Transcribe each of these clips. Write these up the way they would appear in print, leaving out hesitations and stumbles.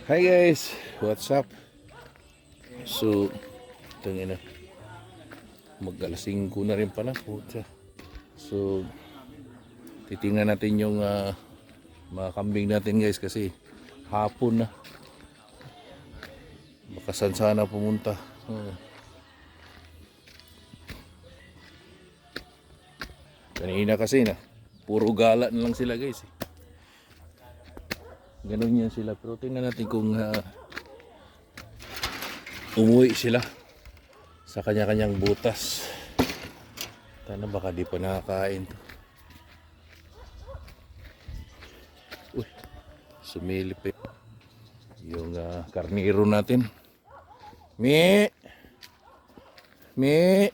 Hi guys, what's up? So, tangina, mag-alas 5 na rin pala, putya. So, titingnan natin yung mga kambing natin guys kasi hapon na. Baka saan sana pumunta. Kanina kasi na, puro gala na lang sila guys. Ganun yan sila, pero tingnan natin kung umuwi sila sa kanya-kanyang butas. Tana baka di pa nakakain to. Uy, sumilip eh. Yung karniro natin. Mi! Mi!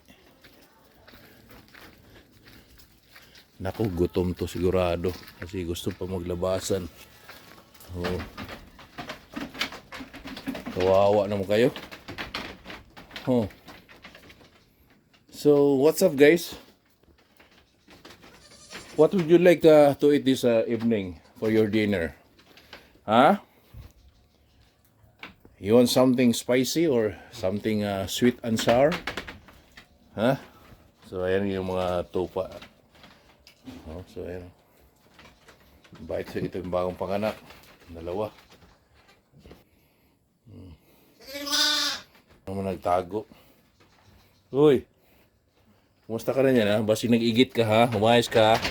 Naku, gutom to sigurado. Kasi gusto pa maglabasan. Oh. Kawawa naman kayo. Oh. So, what's up guys? What would you like to eat this evening for your dinner? Huh? You want something spicy or something sweet and sour? Huh? So, ayan yung mga tupa. Oh, so, ayan. Bite ito yung bagong panganak. Dalawa. Ano nagtago? Uy! Kumusta ka na yan ha? Basi nag-igit ka ha? Umayos ka ha?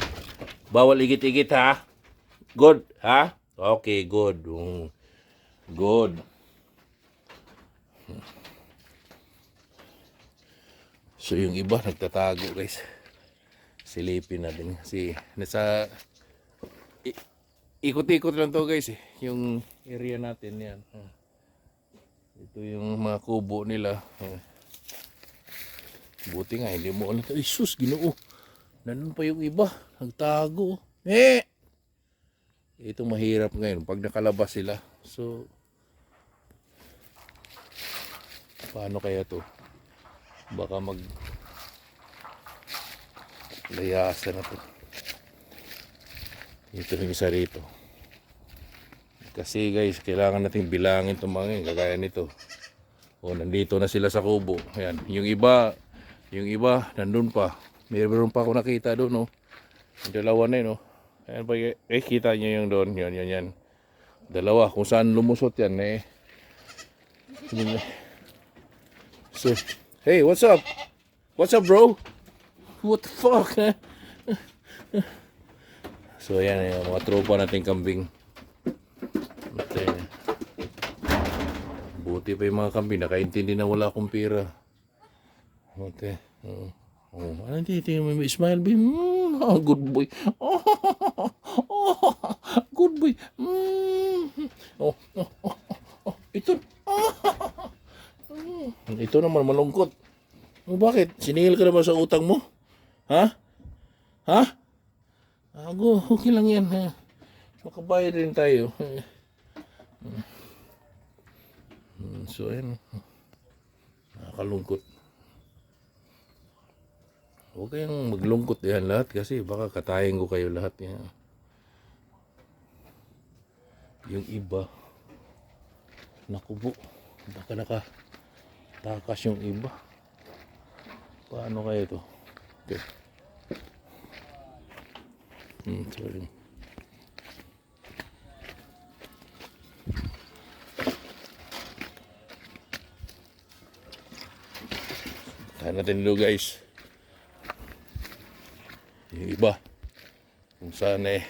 Bawal igit-igit ha? Good ha? Okay, good. Good. So yung iba nagtatago guys. Silipin natin. Si nasa ikot-ikot lang to guys eh. Yung area natin yan. Ito yung mga kubo nila. Buti nga hindi mo alam. Ay sus, Ginoo. Nandun pa yung iba. Nagtago. Ito mahirap ngayon pag nakalabas sila. So paano kaya to? Baka layasan na to. Ito yung isa rito. Kasi guys, kailangan nating bilangin itong mga yun. Kagaya nito. O, nandito na sila sa kubo. Ayan. Yung iba, nandun pa. Mayroon pa ako nakita doon, no. Yung dalawa na yun, no. Ayan pa, kita nyo yung doon. Yan. Dalawa. Kung saan lumusot yan, eh. So, hey, what's up? What's up, bro? What the fuck, eh? So, ayan, yung mga tropa nating kambing. Buti pa yung mga kambing. Nakaintindi na wala akong pira. Okay. Ano titingin mo? Smile, babe. Good boy. Good boy. Ito. Ito naman malungkot. Bakit? Siningil ka na ba sa utang mo? Ha? Okay lang yan. Makabayad rin tayo. So, ayun. Nakakalungkot. Huwag kayong maglungkot yan lahat kasi baka katayin ko kayo lahat yan. Yung iba, nakubo. Baka nakatakas yung iba. Paano kaya ito? Okay. Sorry. Tahan natin dito guys. Yung iba. Kung saan eh.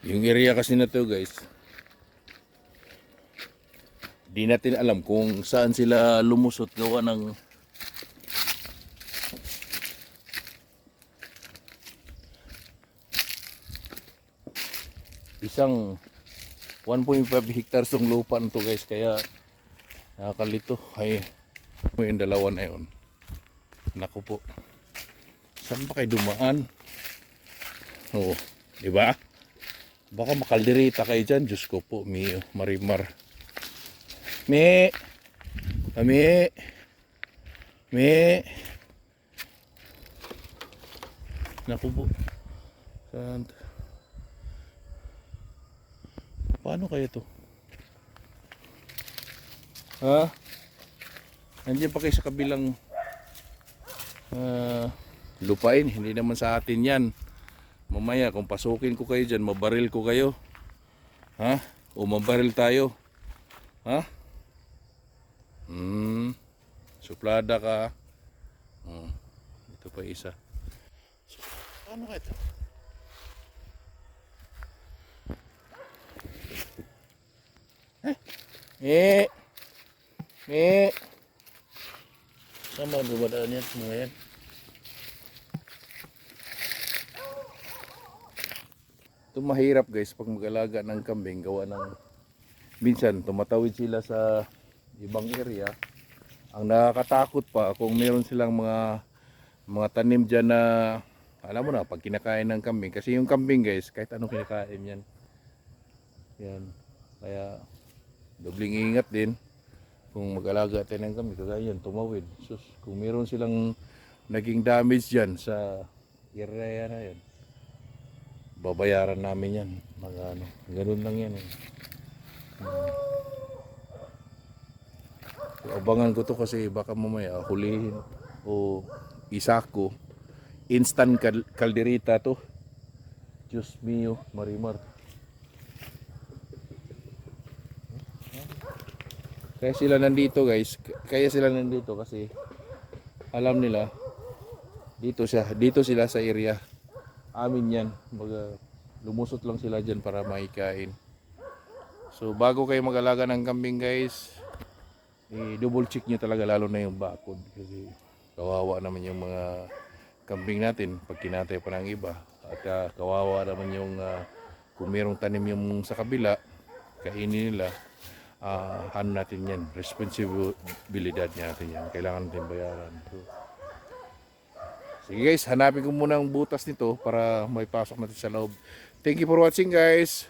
Yung area kasi na to guys. Di natin alam kung saan sila lumusot gawa ng isang 1.5 hectares ng lupa nito guys, kaya nakakalito. Ay, yung dalawa na yun. Naku po. Saan ba kayo dumaan? Oo, di ba? Baka makalderita kayo dyan. Diyos ko po, Mio, Marimar. Me. Naku po. Saan? Paano kaya to? Ha? Nandiyan pa kayo sa kabilang lupain. Hindi naman sa atin yan. Mamaya kung pasukin ko kayo dyan, mabaril ko kayo. Ha? O mabaril tayo. Ha? Suplada ka. Ito pa isa. So, paano kaya ito? Sama dumadaan yan mga yan. Ito mahirap guys pag mag-alaga ng kambing, gawa ng minsan tumatawid sila sa ibang area. Ang nakakatakot pa kung meron silang mga tanim dyan na alam mo na pag kinakain ng kambing, kasi yung kambing guys kahit anong kinakain yan. Yan. Kaya dobling ingat din kung mag-alaga tayo ng kambing, kagaya yan tumawid. Sus, kung meron silang naging damage dyan sa area na yan, babayaran namin yan. Mag-ano, ganun lang yan. Abangan ko to kasi baka mamaya hulihin o isako. Instant kalderita to. Diyos mio, marimar. Kaya sila nandito guys. Kaya sila nandito kasi alam nila dito sila sa area. Amin yan. Baga, lumusot lang sila dyan para maikain. So bago kayo mag-alaga ng kambing guys, double check nyo talaga lalo na yung bakod. Kasi kawawa naman yung mga kambing natin pag kinatay pa ng iba. At kawawa naman yung kung merong tanim yung sa kabila, kainin nila. Ano natin yan, responsibilidad natin yan. Kailangan natin bayaran. So, sige guys, hanapin ko muna ang butas nito para may pasok natin sa loob. Thank you for watching guys.